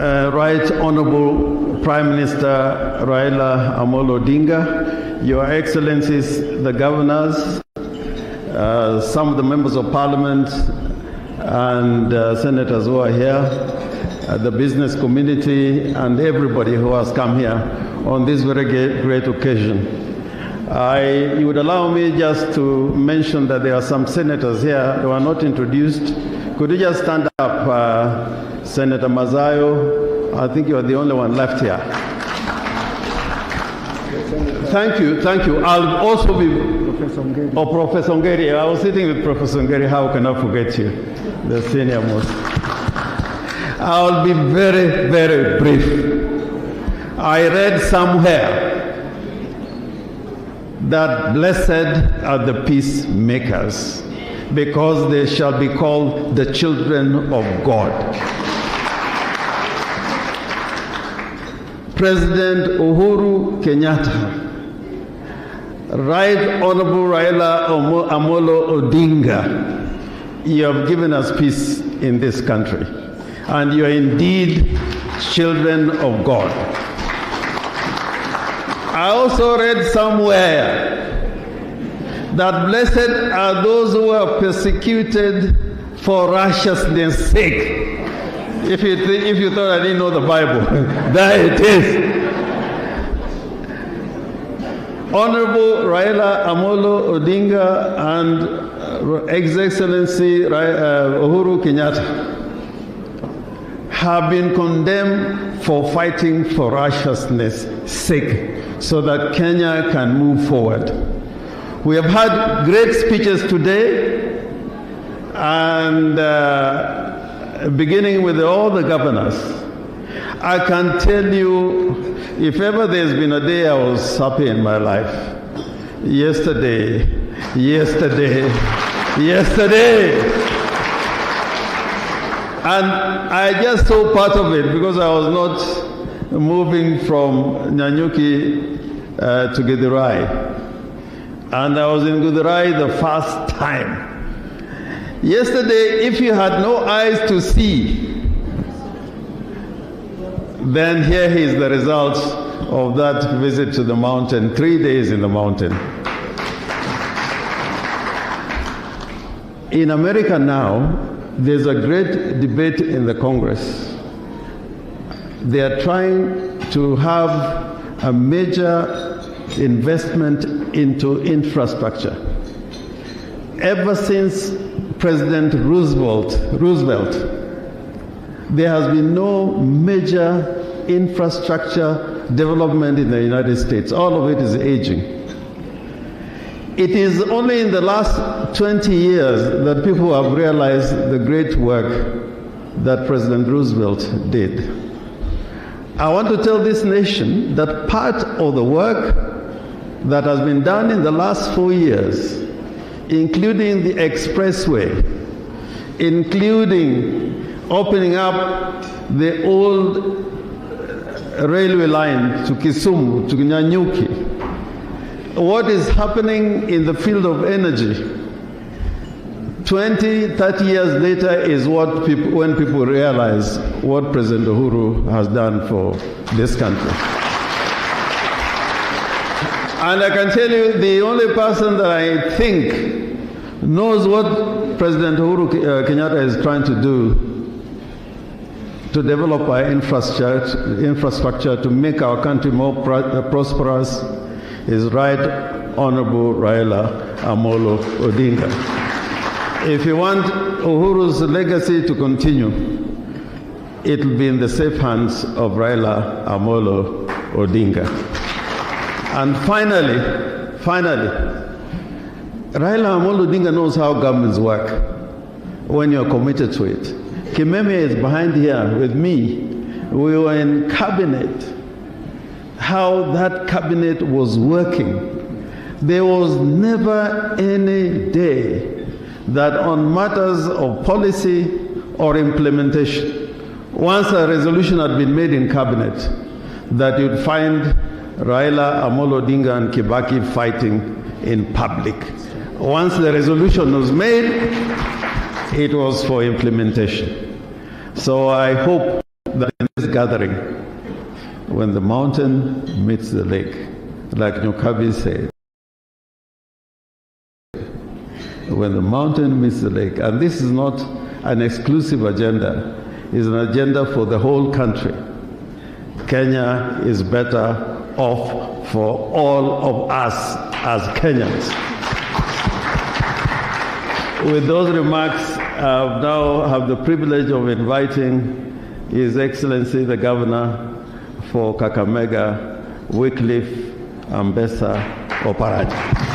Right Honorable Prime Minister Raila Amolo Odinga, Your Excellencies, the governors, some of the members of parliament, and senators who are here, the business community, and everybody who has come here on this very great occasion. You would allow me just to mention that there are some senators here who are not introduced. Could you just stand up, Senator Mazayo? I think you are the only one left here. Thank you. I'll also be Professor Ngeri. I was sitting with Professor Ngeri. How can I forget you, the senior most? I'll be very, very brief. I read somewhere that blessed are the peacemakers, because they shall be called the children of God. President Uhuru Kenyatta, Right Honorable Raila Amolo Odinga, you have given us peace in this country, and you are indeed children of God. I also read somewhere that blessed are those who are persecuted for righteousness' sake. If you thought I didn't know the Bible, there it is. Honorable Raila Amolo Odinga and His Excellency Uhuru Kenyatta have been condemned for fighting for righteousness' sake, so that Kenya can move forward. We have had great speeches today, and beginning with all the governors. I can tell you, if ever there's been a day I was happy in my life, yesterday. And I just saw part of it because I was not moving from Nanyuki to Githurai. And I was in Githurai the first time. Yesterday, if you had no eyes to see, then here is the result of that visit to the mountain, 3 days in the mountain. In America now, there's a great debate in the Congress. They are trying to have a major investment into infrastructure. Ever since President Roosevelt, there has been no major infrastructure development in the United States. All of it is aging. It is only in the last 20 years that people have realized the great work that President Roosevelt did. I want to tell this nation that part of the work that has been done in the last 4 years, including the expressway, including opening up the old railway line to Kisumu, to Nanyuki. What is happening in the field of energy 20, 30 years later is when people realize what President Uhuru has done for this country. And I can tell you, the only person that I think knows what President Uhuru Kenyatta is trying to do to develop our infrastructure to make our country more prosperous is Right Honorable Raila Amolo Odinga. If you want Uhuru's legacy to continue, it will be in the safe hands of Raila Amolo Odinga. And finally, Raila Amolo Odinga knows how governments work when you're committed to it. Kimeme is behind here with me. We were in cabinet. How that cabinet was working. There was never any day that on matters of policy or implementation, once a resolution had been made in cabinet, that you'd find Raila Amolo Odinga and Kibaki fighting in public. Once the resolution was made, it was for implementation. So I hope that gathering when the mountain meets the lake, like Nyokabi said. When the mountain meets the lake. And this is not an exclusive agenda. It's an agenda for the whole country. Kenya is better off for all of us as Kenyans. With those remarks, I now have the privilege of inviting His Excellency the Governor for Kakamega, Wycliffe Ambassa Oparaji.